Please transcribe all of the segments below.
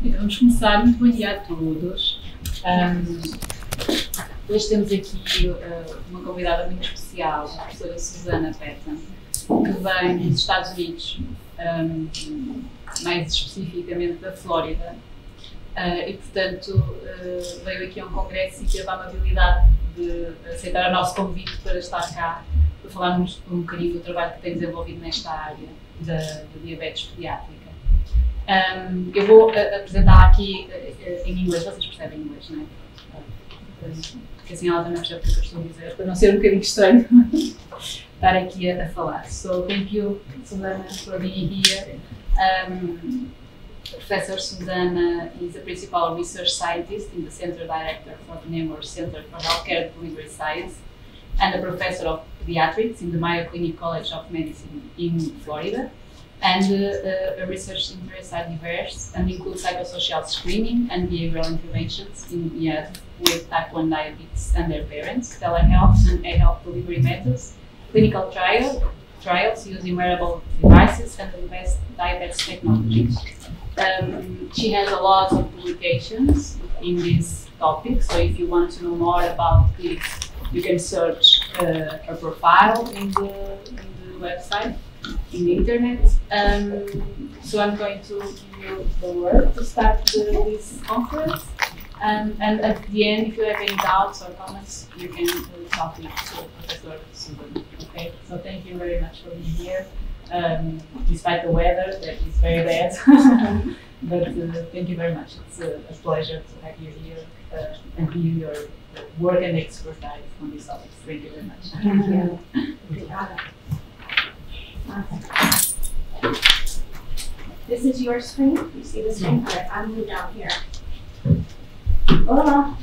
Então, vamos começar. Muito bom dia a todos. Hoje temos aqui uma convidada muito especial, a professora Susana Patton, que vem dos Estados Unidos, mais especificamente da Flórida, e, portanto, veio aqui a um congresso e teve a amabilidade de aceitar o nosso convite para estar cá, para falarmos um bocadinho do trabalho que tem desenvolvido nesta área da diabetes pediátrica. Eu vou apresentar aqui em inglês, vocês percebem inglês, não é? Porque assim ela também percebe o que eu estou a dizer, para não ser um bocadinho estranho estar aqui a falar. So, thank you, Susana, for being here. Professor Susana is a principal research scientist and the center director for the Nemours Center for Healthcare Delivery Science and a professor of pediatrics in the Mayo Clinic College of Medicine in Florida, and a research interests are diverse and include psychosocial screening and behavioral interventions in youth with type 1 diabetes and their parents, telehealth and mHealth delivery methods, clinical trials using wearable devices, and the best diabetes technology. She has a lot of publications in this topic, so if you want to know more about this, you can search her profile in the website, in the internet. So I'm going to give you the word to start this conference. And at the end, if you have any doubts or comments, you can talk to Professor Susan. Okay, so thank you very much for being here, despite the weather that is very bad. But thank you very much. It's a pleasure to have you here and hear your work and expertise on these topics. Thank you very much. Thank you. Liderada. This is your screen. You see the screen? All right, I'm moving down here. Hola.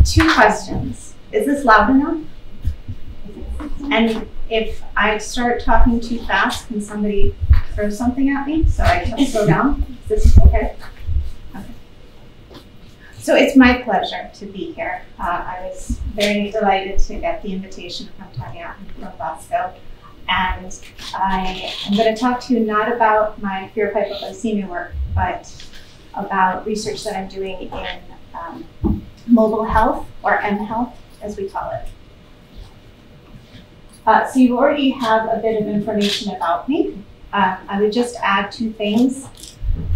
Two questions. Is this loud enough? And if I start talking too fast, can somebody throw something at me so I can slow down? Is this okay? Okay. So it's my pleasure to be here. I was very delighted to get the invitation from Tanya and from Bosco. And I am going to talk to you not about my fear of hypoglycemia work, but about research that I'm doing in mobile health, or mHealth, as we call it. So you already have a bit of information about me. I would just add two things.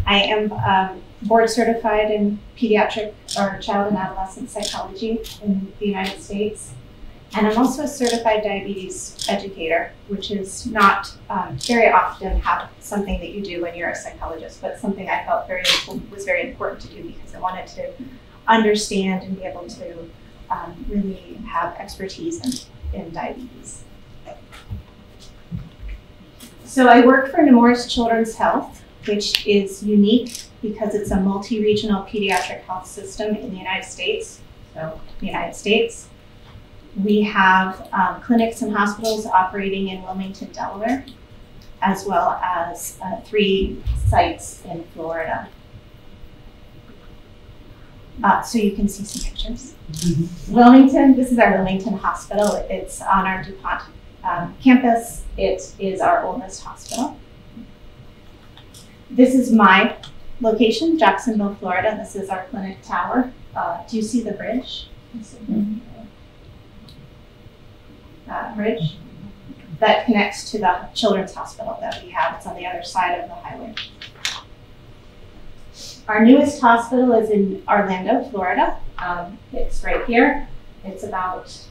I am board certified in pediatric or child and adolescent psychology in the United States. And I'm also a certified diabetes educator, which is not very often something that you do when you're a psychologist, but something I felt was very important to do because I wanted to understand and be able to really have expertise in diabetes. So I work for Nemours Children's Health, which is unique because it's a multi-regional pediatric health system in the United States. So the United States. We have clinics and hospitals operating in Wilmington, Delaware, as well as 3 sites in Florida. So you can see some pictures. Wilmington, this is our Wilmington Hospital. It's on our DuPont campus. It is our oldest hospital. This is my location, Jacksonville, Florida. This is our clinic tower. Do you see the bridge? Bridge that connects to the children's hospital that we have. It's on the other side of the highway. Our newest hospital is in Orlando, Florida. It's right here. It's about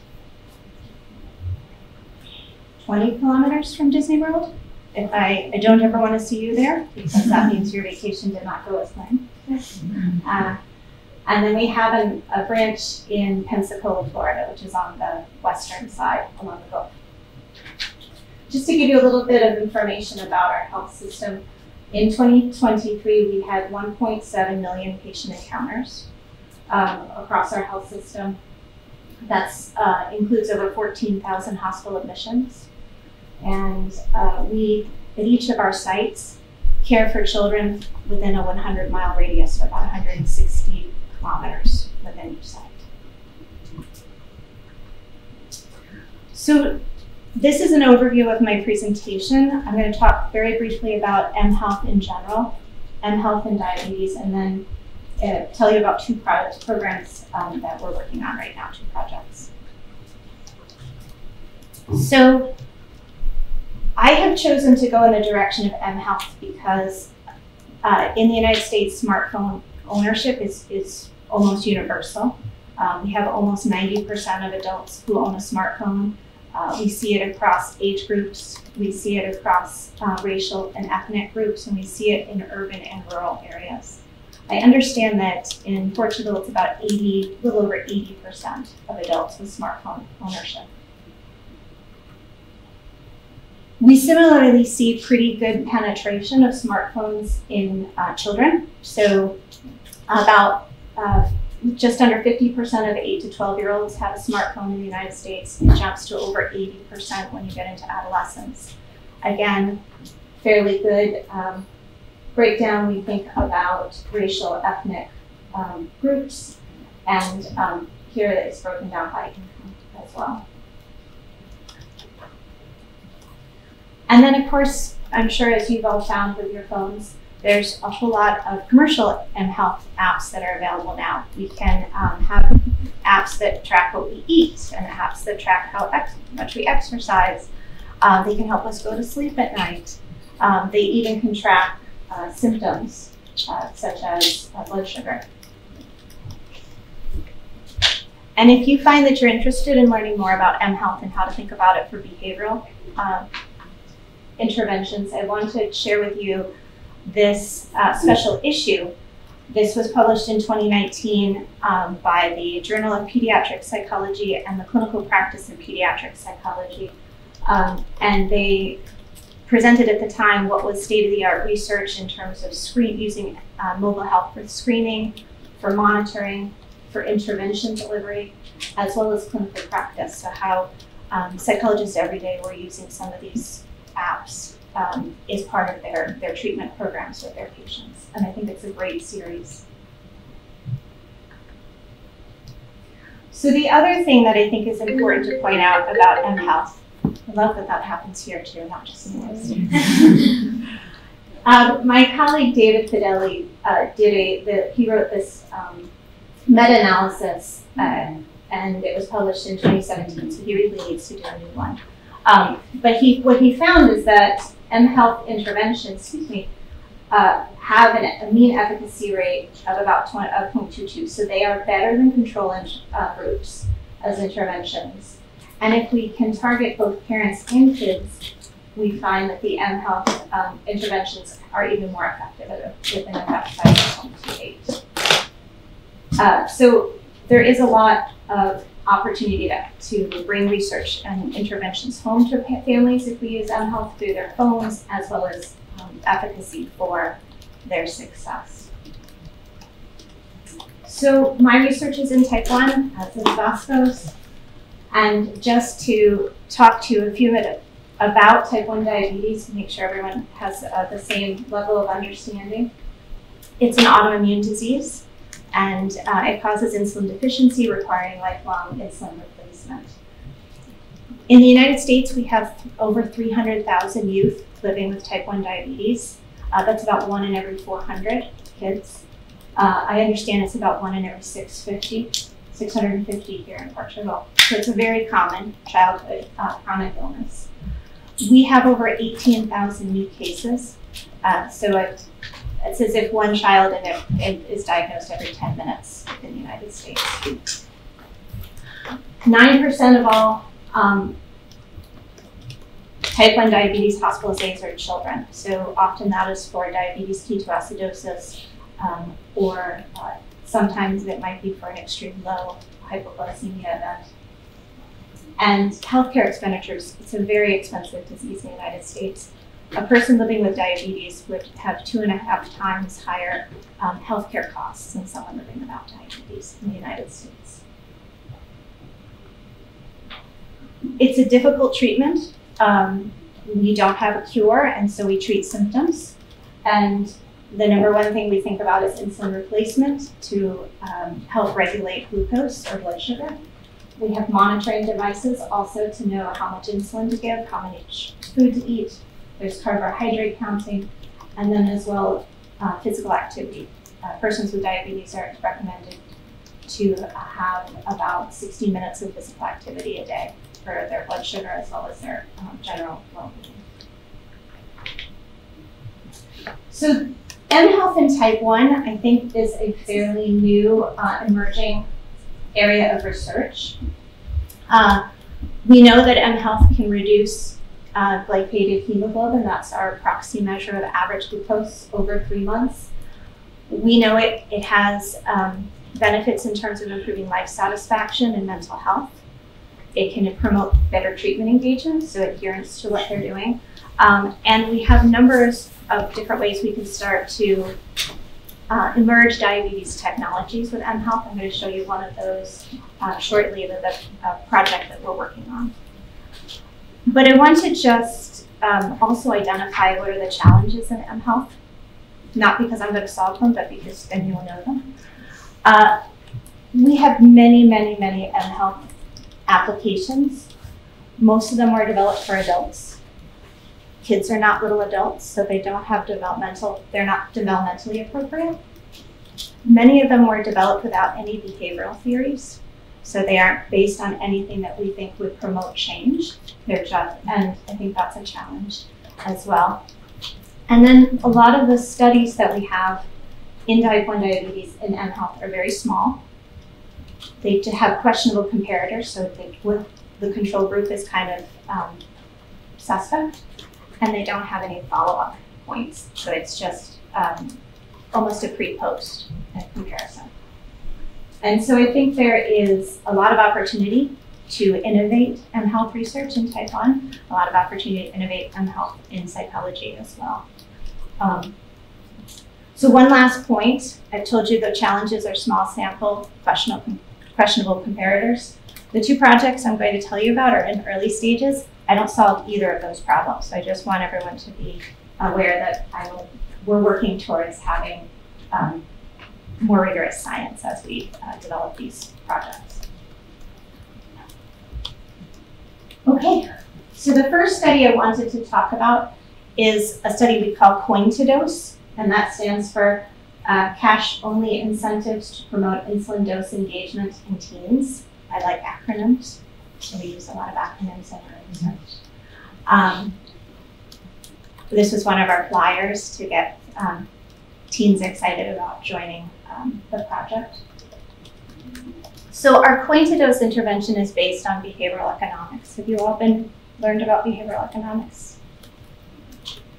20 kilometers from Disney World. If I don't ever want to see you there, because that means your vacation did not go as planned. And then we have a branch in Pensacola, Florida, which is on the western side along the Gulf. Just to give you a little bit of information about our health system, in 2023, we had 1.7 million patient encounters across our health system. That includes over 14,000 hospital admissions. And we, at each of our sites, care for children within a 100-mile radius, or about 160 kilometers within each site. So This is an overview of my presentation. I'm going to talk very briefly about mHealth in general, mHealth and diabetes, and then tell you about two programs that we're working on right now, two projects. So I have chosen to go in the direction of mHealth because in the United States, smartphone ownership is almost universal. We have almost 90% of adults who own a smartphone. We see it across age groups, we see it across racial and ethnic groups, and we see it in urban and rural areas. I understand that in Portugal, it's about a little over 80% of adults with smartphone ownership. We similarly see pretty good penetration of smartphones in children. So about just under 50% of 8 to 12-year-olds have a smartphone in the United States. It jumps to over 80% when you get into adolescence. Again, fairly good breakdown. We think about racial, ethnic groups, and here it's broken down by income as well. And then, of course, I'm sure as you've all found with your phones, there's a whole lot of commercial mHealth apps that are available now. We can have apps that track what we eat and apps that track how much we exercise. They can help us go to sleep at night. They even can track symptoms such as blood sugar. And if you find that you're interested in learning more about mHealth and how to think about it for behavioral interventions, I want to share with you this special issue. This was published in 2019 by the Journal of Pediatric Psychology and the Clinical Practice in Pediatric Psychology. And they presented at the time what was state-of-the-art research in terms of using mobile health for screening, for monitoring, for intervention delivery, as well as clinical practice. So how psychologists every day were using some of these apps is part of their treatment programs with their patients. And I think it's a great series. So the other thing that I think is important to point out about mHealth, I love that that happens here too, not just in the my colleague David Fideli he wrote this meta-analysis and it was published in 2017, so he really needs to do a new one. But what he found is that mHealth interventions, have a mean efficacy rate of about 0.22. So they are better than control groups as interventions. And if we can target both parents and kids, we find that the mHealth interventions are even more effective with an effect size of 0.28. So there is a lot of opportunity to bring research and interventions home to families if we use mHealth through their phones, as well as efficacy for their success. So my research is in type 1, as is Vasco's, and just to talk to you a few minutes about type 1 diabetes to make sure everyone has the same level of understanding. It's an autoimmune disease, and it causes insulin deficiency requiring lifelong insulin replacement. In the United States, we have over 300,000 youth living with type 1 diabetes. That's about 1 in every 400 kids. I understand it's about 1 in every 650 here in Portugal. So it's a very common childhood chronic illness. We have over 18,000 new cases. So it's as if one child is diagnosed every 10 minutes in the United States. 9% of all type 1 diabetes hospitalizations are children. So often that is for diabetes ketoacidosis, or sometimes it might be for an extreme low hypoglycemia event. And healthcare expenditures, it's a very expensive disease in the United States. A person living with diabetes would have 2.5 times higher healthcare costs than someone living without diabetes in the United States. It's a difficult treatment. We don't have a cure, and so we treat symptoms. And the number one thing we think about is insulin replacement to help regulate glucose or blood sugar. We have monitoring devices also to know how much insulin to give, how much food to eat. There's carbohydrate counting, and then as well physical activity. Persons with diabetes are recommended to have about 60 minutes of physical activity a day for their blood sugar as well as their general well-being. So mHealth in type 1, I think, is a fairly new emerging area of research. We know that mHealth can reduce glycated hemoglobin. That's our proxy measure of average glucose over 3 months. We know it has benefits in terms of improving life satisfaction and mental health. It can promote better treatment engagement, so adherence to what they're doing. And we have numbers of different ways we can start to emerge diabetes technologies with mHealth. I'm going to show you one of those shortly with a project that we're working on. But I want to just also identify what are the challenges in mHealth, not because I'm going to solve them, but because then you'll know them. We have many mHealth applications. Most of them were developed for adults. Kids are not little adults, so they don't have they're not developmentally appropriate. Many of them were developed without any behavioral theories, so they aren't based on anything that we think would promote change. They're just, and I think that's a challenge as well. And then a lot of the studies that we have in type 1 diabetes in mHealth are very small. They have questionable comparators, so the control group is kind of suspect, and they don't have any follow-up points. So it's just almost a pre-post comparison. And so I think there is a lot of opportunity to innovate mHealth research in type 1, a lot of opportunity to innovate mHealth in psychology as well. So one last point, I've told you the challenges are small sample, questionable comparators. The two projects I'm going to tell you about are in early stages. I don't solve either of those problems. So I just want everyone to be aware that we're working towards having more rigorous science as we develop these projects. Okay, so the first study I wanted to talk about is a study we call Coin to Dose, and that stands for cash-only incentives to promote insulin dose engagement in teens. I like acronyms, so we use a lot of acronyms in our research. This was one of our flyers to get teens excited about joining the project. So our Coin to Dose intervention is based on behavioral economics. Have you all learned about behavioral economics?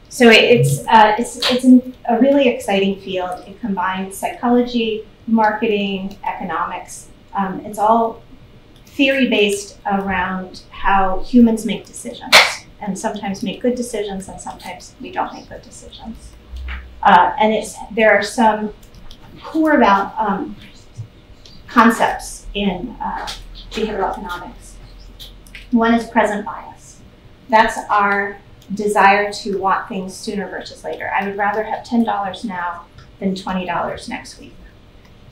So it's a really exciting field. It combines psychology, marketing, economics. It's all theory-based around how humans make decisions, and sometimes make good decisions, and sometimes we don't make good decisions. And there are some core concepts in behavioral economics. One is present bias. That's our desire to want things sooner versus later. I would rather have $10 now than $20 next week.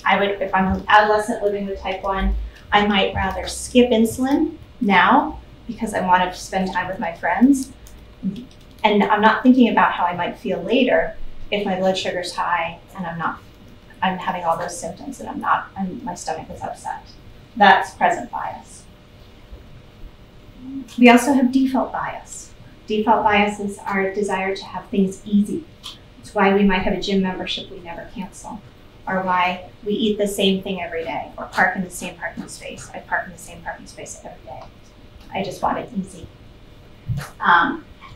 If I'm an adolescent living with type 1, I might rather skip insulin now because I want to spend time with my friends. And I'm not thinking about how I might feel later if my blood sugar's high and I'm having all those symptoms and my stomach is upset. That's present bias. We also have default bias. Default bias is our desire to have things easy. It's why we might have a gym membership we never cancel, or why we eat the same thing every day, or park in the same parking space. I park in the same parking space every day. I just want it easy.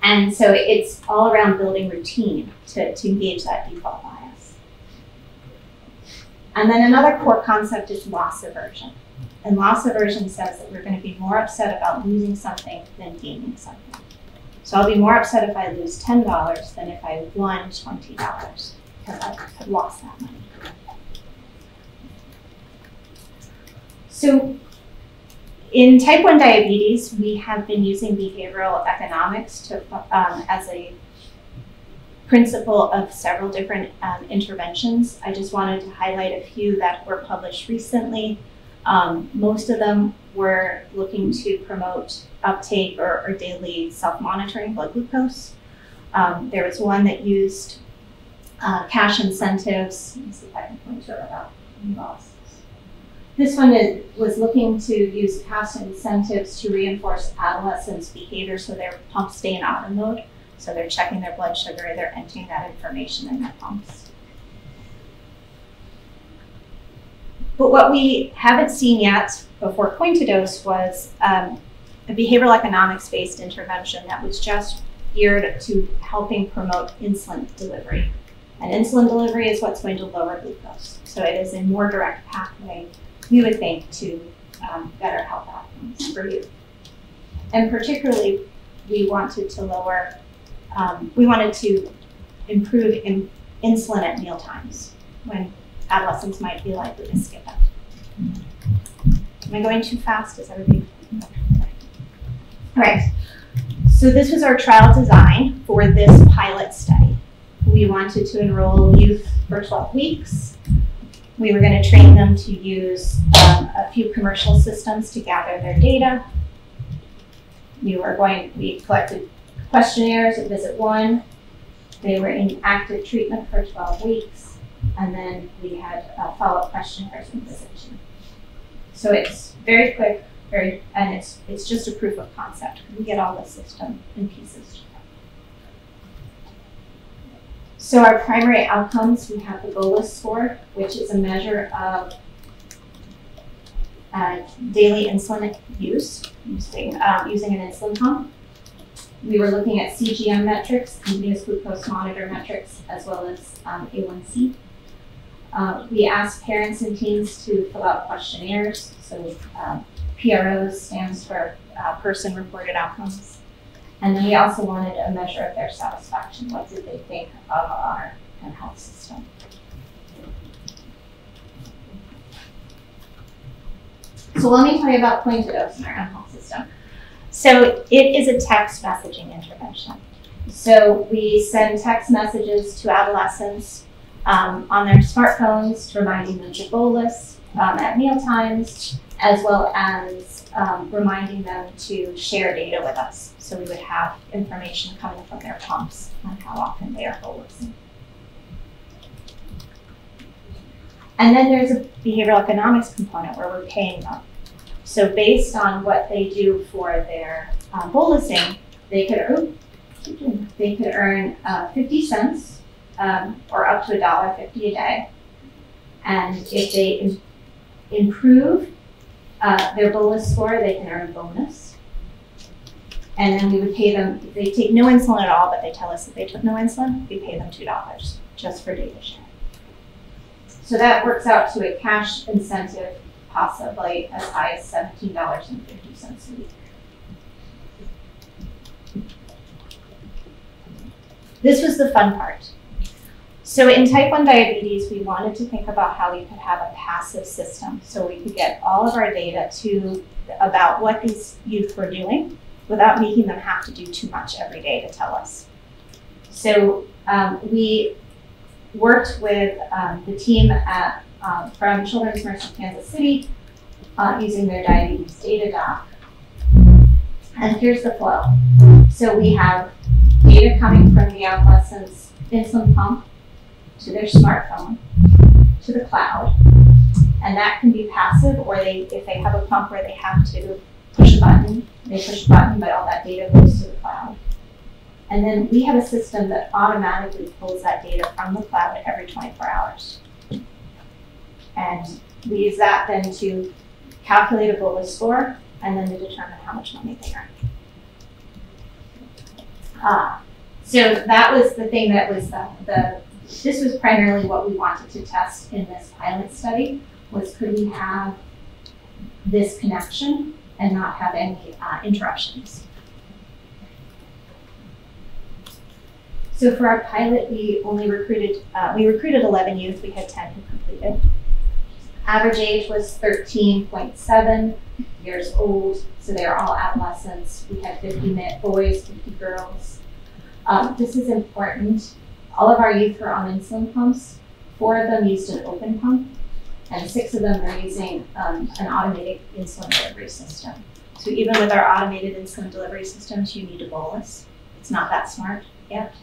And so it's all around building routine to engage that default bias. And then another core concept is loss aversion. And loss aversion says that we're going to be more upset about losing something than gaining something. So I'll be more upset if I lose $10 than if I won $20 because I've lost that money. So in type 1 diabetes, we have been using behavioral economics as a principle of several different interventions. I just wanted to highlight a few that were published recently. Most of them were looking to promote uptake or daily self-monitoring blood glucose. There was one that used cash incentives. Let me see if I can point to it without any loss. This one was looking to use cash incentives to reinforce adolescents' behavior so their pumps stay in auto mode. So they're checking their blood sugar, they're entering that information in their pumps. But what we haven't seen yet before Coin-to-Dose was a behavioral economics-based intervention that was just geared to helping promote insulin delivery. And insulin delivery is what's going to lower glucose. So it is a more direct pathway, we would think, to better health outcomes for youth. And particularly, we wanted to improve insulin at meal times when adolescents might be likely to skip it. Am I going too fast? Is everybody? All right. So this was our trial design for this pilot study. We wanted to enroll youth for 12 weeks. We were going to train them to use a few commercial systems to gather their data. We collected questionnaires at visit 1. They were in active treatment for 12 weeks. And then we had follow-up questionnaires in visit 2. So it's very quick, and it's just a proof of concept. We get all the system in pieces. So our primary outcomes, we have the bolus score, which is a measure of daily insulin use using an insulin pump. We were looking at CGM metrics, continuous glucose monitor metrics, as well as A1C. We asked parents and teens to fill out questionnaires. So PROs stands for person-reported outcomes. And then we also wanted a measure of their satisfaction. What did they think of our health system? So let me tell you about Coin-to-Dose in our health system. So it is a text messaging intervention. So we send text messages to adolescents on their smartphones, reminding them to bolus at meal times, as well as reminding them to share data with us. So we would have information coming from their pumps on how often they are bolusing. And then there's a behavioral economics component where we're paying them. So based on what they do for their bolusing, they could earn 50 cents or up to $1.50 a day. And if they improve their bolus score, they can earn a bonus. And then we would pay them, if they take no insulin at all, but they tell us that they took no insulin, we pay them $2 just for data sharing. So that works out to a cash incentive possibly as high as $17.50 a week. This was the fun part. So in type 1 diabetes, we wanted to think about how we could have a passive system so we could get all of our data about what these youth were doing without making them have to do too much every day to tell us. So we worked with the team from Children's Mercy Kansas City using their diabetes data doc. And here's the flow. So we have data coming from the adolescent's insulin pump to their smartphone, to the cloud. And that can be passive, or if they have a pump where they have to push a button, they push a button, but all that data goes to the cloud. And then we have a system that automatically pulls that data from the cloud every 24 hours. And we use that then to calculate a bolus score and then to determine how much money they earn. So that was the thing that was this was primarily what we wanted to test in this pilot study, was could we have this connection and not have any interruptions. So for our pilot, we recruited 11 youth. We had 10 who completed. Average age was 13.7 years old, so they are all adolescents. We had 50 boys, 50 girls. This is important. All of our youth were on insulin pumps. 4 of them used an open pump, and 6 of them are using an automated insulin delivery system. So even with our automated insulin delivery systems, you need a bolus. It's not that smart yet.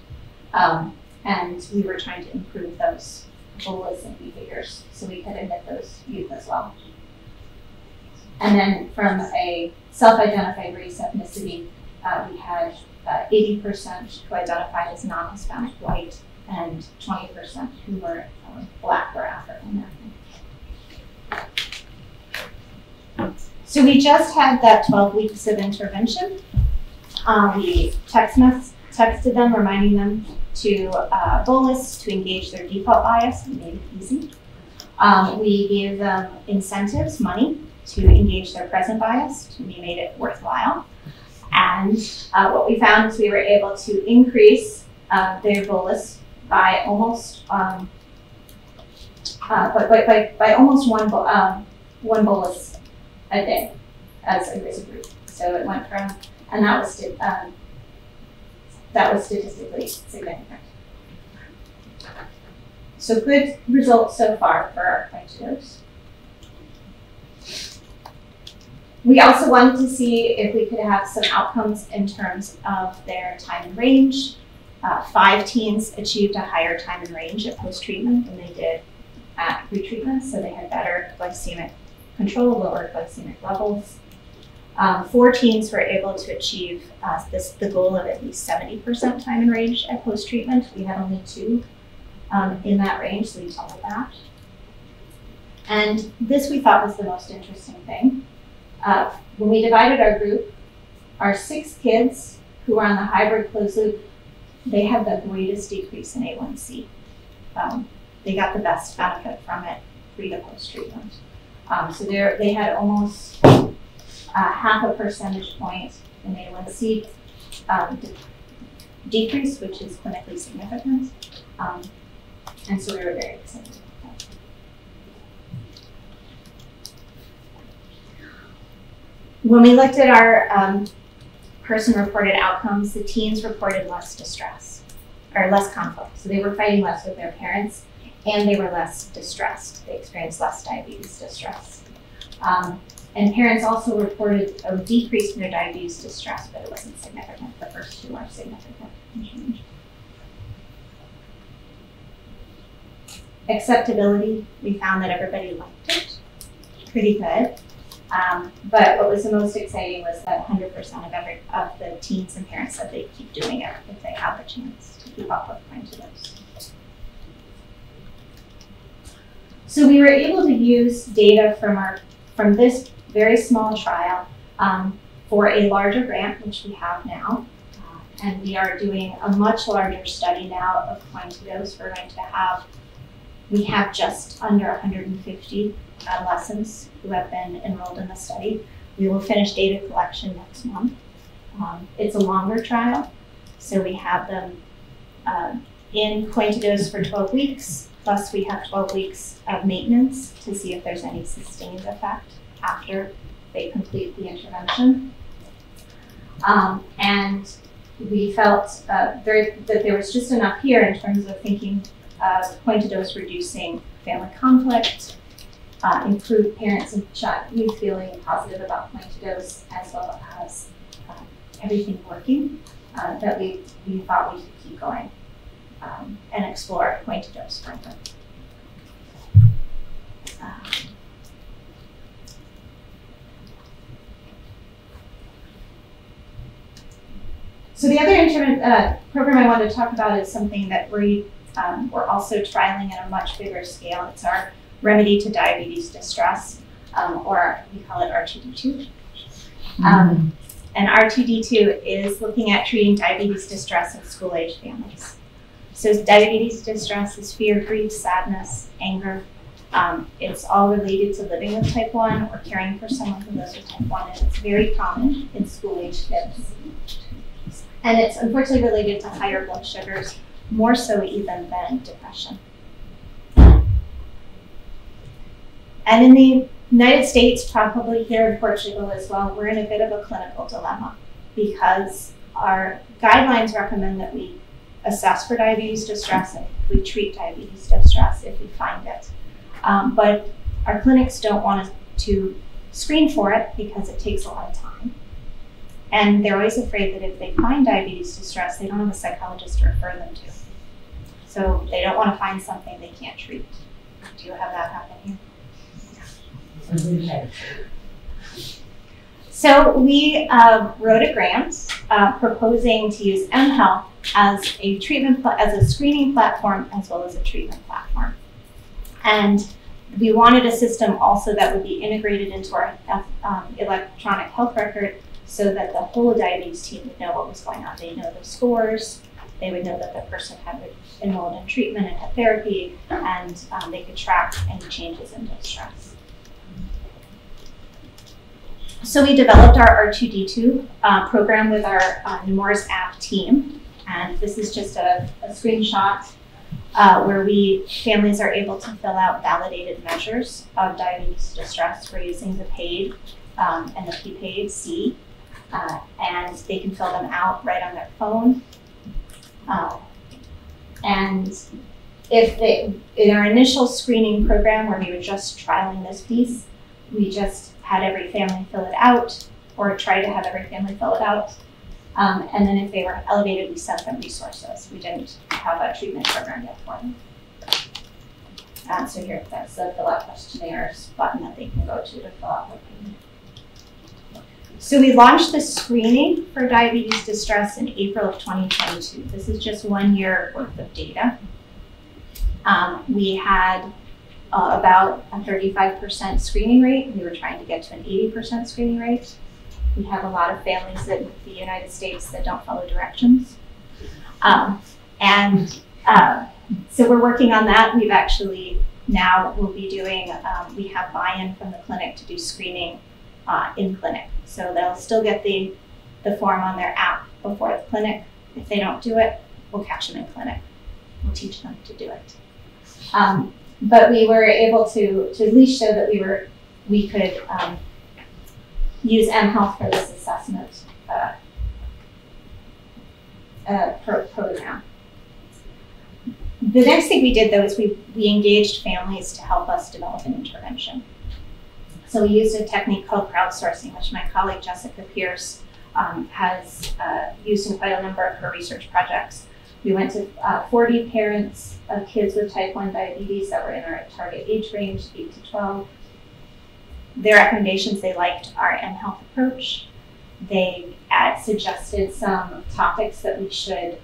And we were trying to improve those bolus and behaviors so we could admit those youth as well. And then from a self-identified race ethnicity, we had 80% who identified as non-Hispanic white and 20% who were Black or African American. So we just had that 12 weeks of intervention. We texted them, reminding them to bolus, to engage their default bias, and made it easy. We gave them incentives, money, to engage their present bias, we made it worthwhile. And what we found is we were able to increase their bolus by almost by almost one bolus a day as a group. So it went from, and that was statistically significant. So good results so far for our criteria. We also wanted to see if we could have some outcomes in terms of their time in range. 5 teens achieved a higher time in range at post-treatment than they did at pre-treatment, so they had better glycemic control, lower glycemic levels. 4 teens were able to achieve the goal of at least 70% time in range at post-treatment. We had only 2 in that range, so we doubled that. And this we thought was the most interesting thing. When we divided our group, our 6 kids who were on the hybrid closed loop, they had the greatest decrease in A1C. They got the best benefit from it pre to post-treatment. So they had almost half a percentage point in A1C decrease, which is clinically significant. And so we were very excited. When we looked at our person-reported outcomes, the teens reported less distress, or less conflict. So they were fighting less with their parents, and they were less distressed. They experienced less diabetes distress. And parents also reported a decrease in their diabetes distress, but it wasn't significant. The first 2 are significant in change. Acceptability, we found that everybody liked it pretty good. But what was the most exciting was that 100% of the teens and parents said they'd keep doing it if they had the chance to keep up with Quintilos. So we were able to use data from this very small trial for a larger grant, which we have now. And we are doing a much larger study now of Quintilos. We have just under 150 adolescents who have been enrolled in the study. We will finish data collection next month. It's a longer trial, so we have them in Quintilos for 12 weeks, plus we have 12 weeks of maintenance to see if there's any sustained effect after they complete the intervention. And we felt that there was just enough here in terms of thinking of Quintilos reducing family conflict, improved parents and youth feeling positive about Quintilos, as well as everything working, that we thought we could keep going and explore Quintilos further. So the other program I wanted to talk about is something that we're also trialing at a much bigger scale. It's our remedy to diabetes distress, or we call it R2D2. And R2D2 is looking at treating diabetes distress in school-age families. So diabetes distress is fear, grief, sadness, anger. It's all related to living with type 1 or caring for someone who lives with type 1, and it's very common in school-age kids. And it's unfortunately related to higher blood sugars, more so even than depression. And in the United States, probably here in Portugal as well, we're in a bit of a clinical dilemma because our guidelines recommend that we assess for diabetes distress and we treat diabetes distress if we find it. But our clinics don't want to screen for it because it takes a lot of time. And they're always afraid that if they find diabetes distress, they don't have a psychologist to refer them to. So they don't want to find something they can't treat. Do you have that happen here? So we wrote a grant proposing to use mHealth as a as a screening platform as well as a treatment platform. And we wanted a system also that would be integrated into our electronic health record so that the whole diabetes team would know what was going on. They'd know the scores, they would know that the person had enrolled in treatment and had therapy, and they could track any changes in distress. So we developed our R2D2 program with our Nemours app team. And this is just a screenshot where families are able to fill out validated measures of diabetes distress. We're using the PAID and the PPAID-C, and they can fill them out right on their phone. And in our initial screening program where we were just trialing this piece, we just had every family fill it out, or try to have every family fill it out. And then if they were elevated, we sent them resources. We didn't have a treatment program yet for them. So here, that's the fill out questionnaires button that they can go to fill out their payment. So we launched the screening for diabetes distress in April of 2022. This is just 1 year worth of data. We had about a 35% screening rate. We were trying to get to an 80% screening rate. We have a lot of families in the United States that don't follow directions. So we're working on that. We've actually now will be doing, we have buy-in from the clinic to do screening in clinic. So they'll still get the form on their app before the clinic. If they don't do it, we'll catch them in clinic. We'll teach them to do it. But we were able to at least show that we could use mHealth for this assessment program. The next thing we did, though, is we engaged families to help us develop an intervention. So we used a technique called crowdsourcing, which my colleague Jessica Pierce has used in quite a number of her research projects. We went to 40 parents of kids with type 1 diabetes that were in our target age range, 8 to 12. Their recommendations, they liked our mHealth approach. They suggested some topics that we should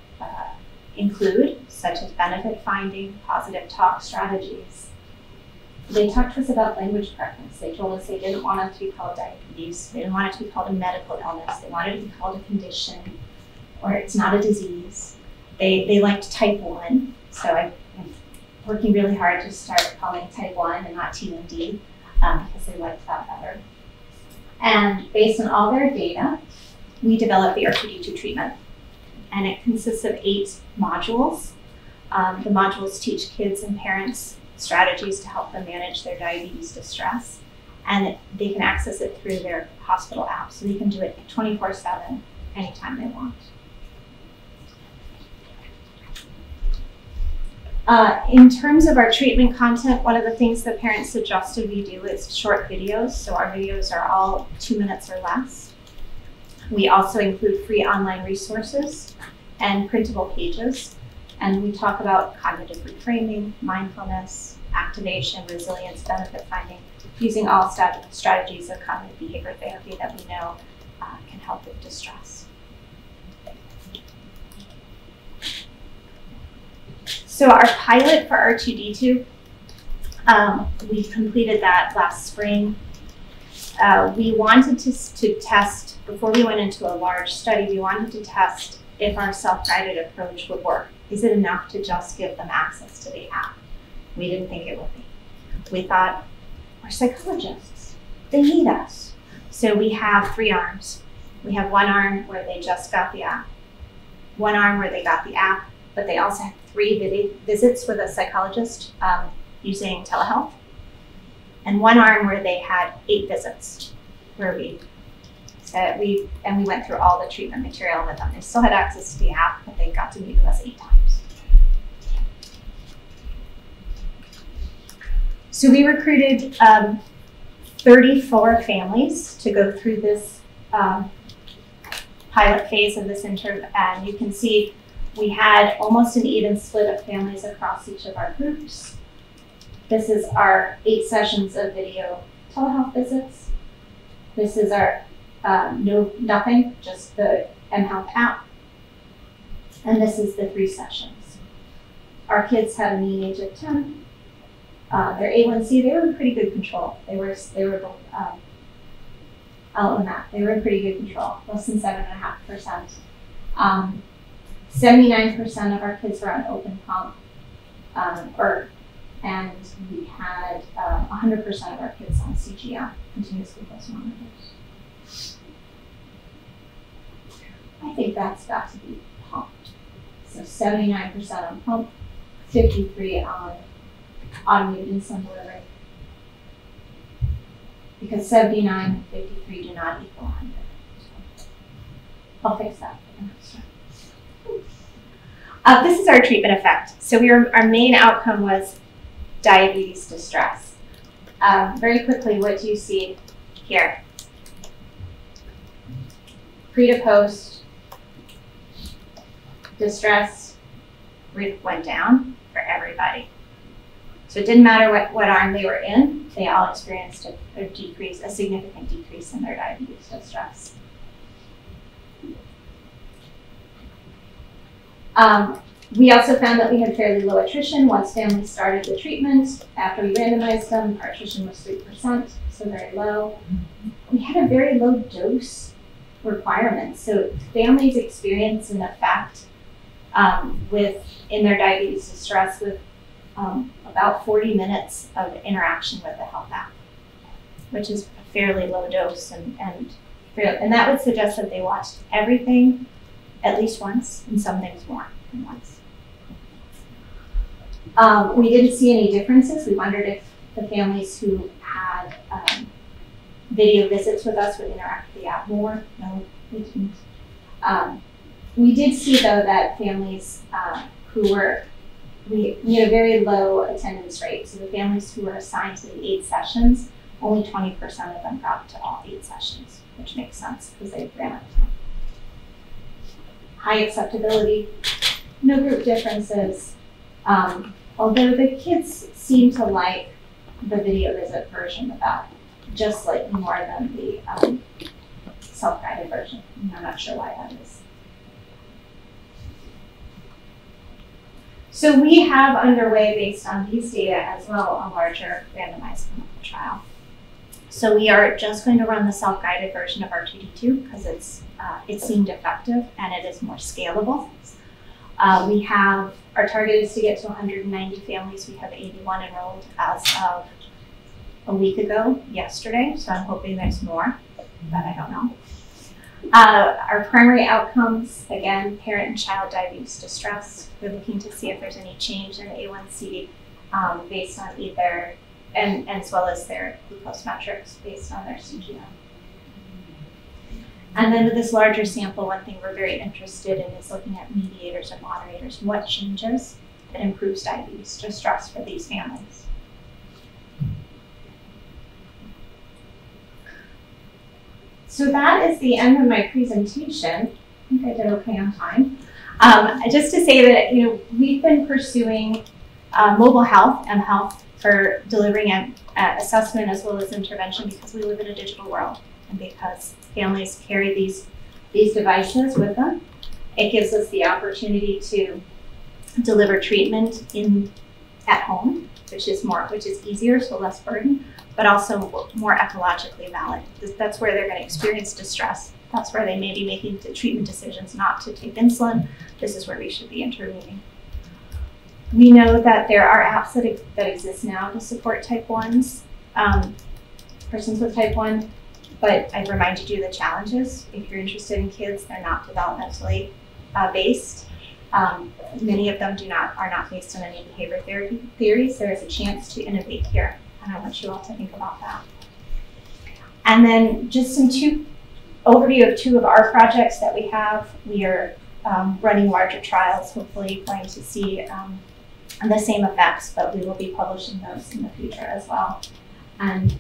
include, such as benefit finding, positive talk strategies. They talked to us about language preference. They told us they didn't want it to be called diabetes. They didn't want it to be called a medical illness. They wanted it to be called a condition, or it's not a disease. They liked type 1, so I'm working really hard to start calling it type 1 and not T and D, because they liked that better. And based on all their data, we developed the R2D2 treatment. And it consists of 8 modules. The modules teach kids and parents strategies to help them manage their diabetes distress. And they can access it through their hospital app, so they can do it 24/7, anytime they want. In terms of our treatment content, one of the things that parents suggested we do is short videos. So our videos are all 2 minutes or less. We also include free online resources and printable pages. And we talk about cognitive reframing, mindfulness, activation, resilience, benefit finding, using all strategies of cognitive behavior therapy that we know can help with distress. So our pilot for R2D2, we completed that last spring. We wanted to test, before we went into a large study, we wanted to test if our self-guided approach would work. Is it enough to just give them access to the app? We didn't think it would be. We thought, we're psychologists. They need us. So we have 3 arms. We have one arm where they just got the app, one arm where they got the app, but they also had 3 visits with a psychologist using telehealth, and one arm where they had 8 visits, where we went through all the treatment material with them. They still had access to the app, but they got to meet with us 8 times. So we recruited 34 families to go through this pilot phase of this intern, and you can see we had almost an even split of families across each of our groups. This is our 8 sessions of video telehealth visits. This is our nothing, just the mHealth app. And this is the 3 sessions. Our kids had a mean age of 10. Their A1C, they were in pretty good control. They were both, I'll own that. They were in pretty good control, less than 7.5%. 79% of our kids were on open pump, and we had 100% of our kids on CGM, continuous glucose monitors. I think that's got to be pumped. So 79% on pump, 53 on automated insulin delivery. Because 79 and 53 do not equal 100. I'll fix that for the next time. This is our treatment effect. So our main outcome was diabetes distress. Very quickly, what do you see here? Pre to post, distress went down for everybody. So it didn't matter what arm they were in, they all experienced a significant decrease in their diabetes distress. We also found that we had fairly low attrition once families started the treatment. After we randomized them, our attrition was 3%, so very low. We had a very low dose requirement. So families experienced an effect in their diabetes distress with about 40 minutes of interaction with the health app, which is a fairly low dose, and that would suggest that they watched everything at least once, and some things more than once. We didn't see any differences. We wondered if the families who had video visits with us would interact with the app more. No, we didn't. We did see, though, that families we had a very low attendance rate. So the families who were assigned to the 8 sessions, only 20% of them got to all 8 sessions, which makes sense because they ran out of time. High acceptability, no group differences. Although the kids seem to like the video visit version just slightly more than the self-guided version. I'm not sure why that is. So we have underway, based on these data as well, a larger randomized clinical trial. So we are just going to run the self-guided version of our 2D2 because it seemed effective and it is more scalable. Our target is to get to 190 families. We have 81 enrolled as of a week ago, yesterday, so I'm hoping there's more, but I don't know. Our primary outcomes, again, parent and child diabetes distress. We're looking to see if there's any change in A1C based on either, and as well as their glucose metrics based on their CGM. And then with this larger sample, one thing we're very interested in is looking at mediators or moderators. What changes that improves diabetes distress for these families? So that is the end of my presentation. I think I did okay on time. Just to say that we've been pursuing mobile health and health for delivering an assessment as well as intervention because we live in a digital world and because families carry these devices with them. It gives us the opportunity to deliver treatment at home, which is easier, so less burden, but also more ecologically valid. That's where they're going to experience distress. That's where they may be making the treatment decisions not to take insulin. This is where we should be intervening. We know that there are apps that exist now to support type 1s, persons with type 1, but I'd remind you of the challenges. If you're interested in kids, they're not developmentally based. Many of them are not based on any behavior therapy theories. There is a chance to innovate here, and I want you all to think about that. And then just overview of 2 of our projects that we have. We are running larger trials, hopefully going to see the same effects, but we will be publishing those in the future as well. And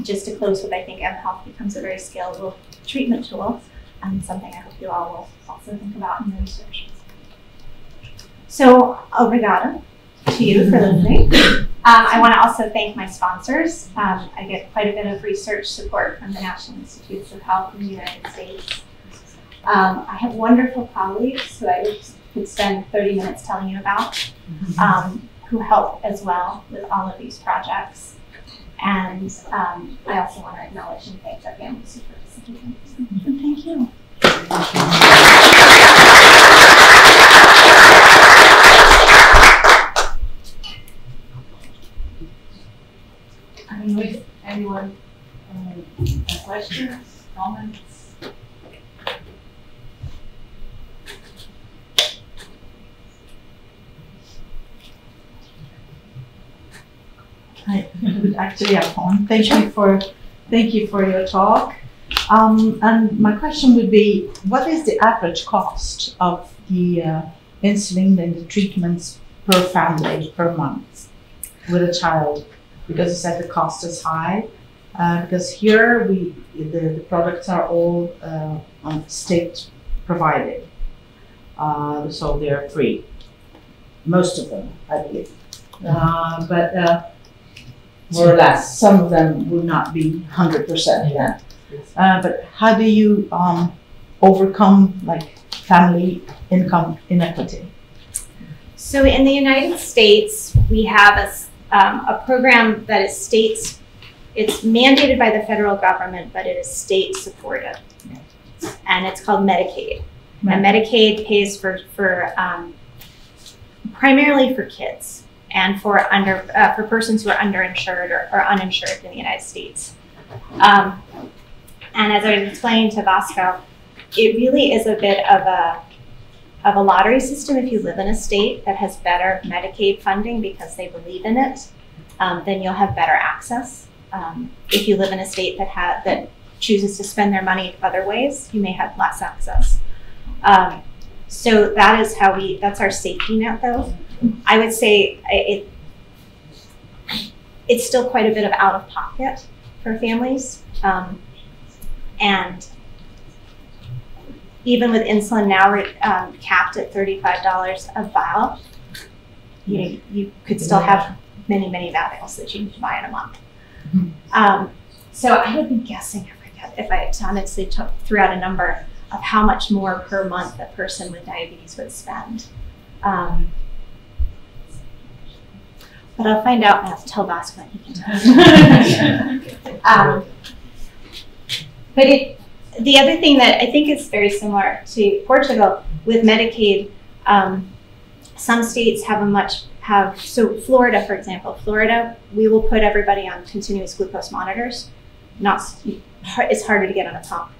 just to close with, I think mHealth becomes a very scalable treatment tool, and something I hope you all will also think about in your research. So, obrigada to you for listening. I want to also thank my sponsors. I get quite a bit of research support from the National Institutes of Health in the United States. I have wonderful colleagues who I could spend 30 minutes telling you about, who help as well with all of these projects. And I also want to acknowledge and thank our families who participated. And thank you. I don't know if anyone has questions, comments. I would actually have one. Thank you for your talk. And my question would be, what is the average cost of the insulin and the treatments per family per month with a child? Because you said the cost is high. Because here the products are all state provided, so they are free. Most of them, I believe. But more or less, some of them would not be 100% yet. But how do you overcome like family income inequity? So in the United States, we have a program that is it's mandated by the federal government, but it is state supported. And it's called Medicaid. Right. And Medicaid pays for primarily for kids and for persons who are underinsured or uninsured in the United States. And as I was explaining to Vasco, it really is a bit of a lottery system. If you live in a state that has better Medicaid funding because they believe in it, then you'll have better access. If you live in a state that chooses to spend their money other ways, you may have less access. So that's our safety net though. I would say it's still quite a bit of out of pocket for families. And even with insulin now capped at $35 a vial, you could still have many, many vials that you need to buy in a month. So I would be guessing if I honestly threw out a number of how much more per month a person with diabetes would spend. But I'll find out and I'll tell Vasco and he can tell us. But the other thing that I think is very similar to Portugal with Medicaid, some states so Florida, for example, we will put everybody on continuous glucose monitors. It's harder to get on a pump.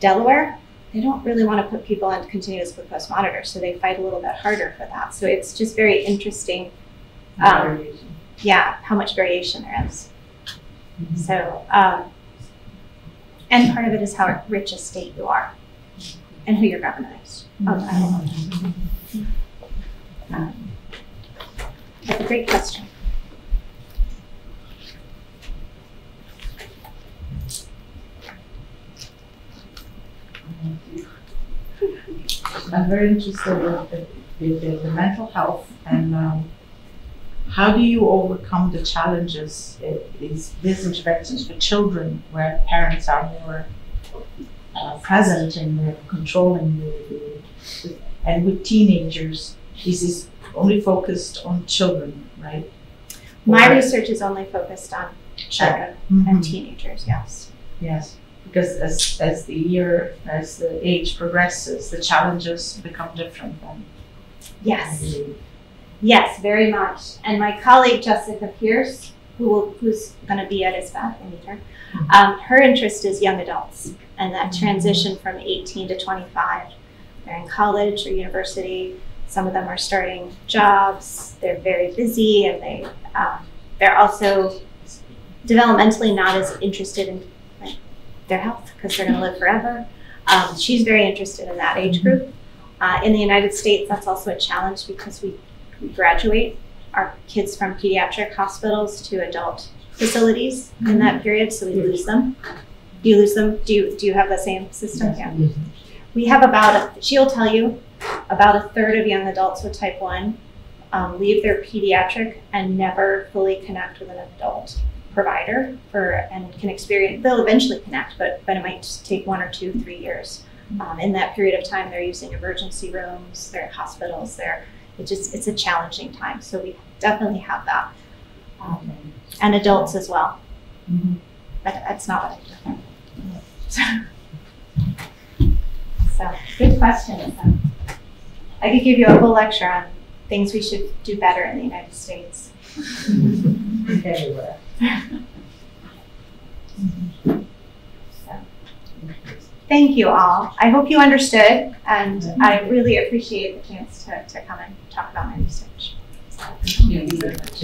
Delaware, they don't really want to put people on continuous glucose monitors, so they fight a little bit harder for that. So it's just very interesting, how much variation there is. So, and part of it is how rich a state you are and who your governor is. That's a great question. I'm very interested in the mental health and how do you overcome the challenges, these interventions for children where parents are more present and controlling and with teenagers, this is only focused on children, right? My research is only focused on children and teenagers, yes. Yes, because as the age progresses, the challenges become different then. Yes. Yes, very much. And my colleague Jessica Pierce, who's going to be at Ispa, I meet her, her interest is young adults and that transition from 18 to 25. They're in college or university. Some of them are starting jobs. They're very busy, and they're also developmentally not as interested in their health because they're going to live forever. She's very interested in that age group. In the United States, that's also a challenge because we we graduate our kids from pediatric hospitals to adult facilities in that period, so we lose them. Do you lose them? Do you have the same system? Yeah. We have she'll tell you, about a third of young adults with type 1 leave their pediatric and never fully connect with an adult provider and can experience, they'll eventually connect, but it might take 1 or 2, 3 years. In that period of time, they're using emergency rooms, they're in hospitals, it's a challenging time. So we definitely have that. And adults as well. But that's not what I do. So good question. I could give you a whole lecture on things we should do better in the United States. Everywhere. So, thank you all. I hope you understood, and I really appreciate the chance to come and talk about my research. Thank you very much.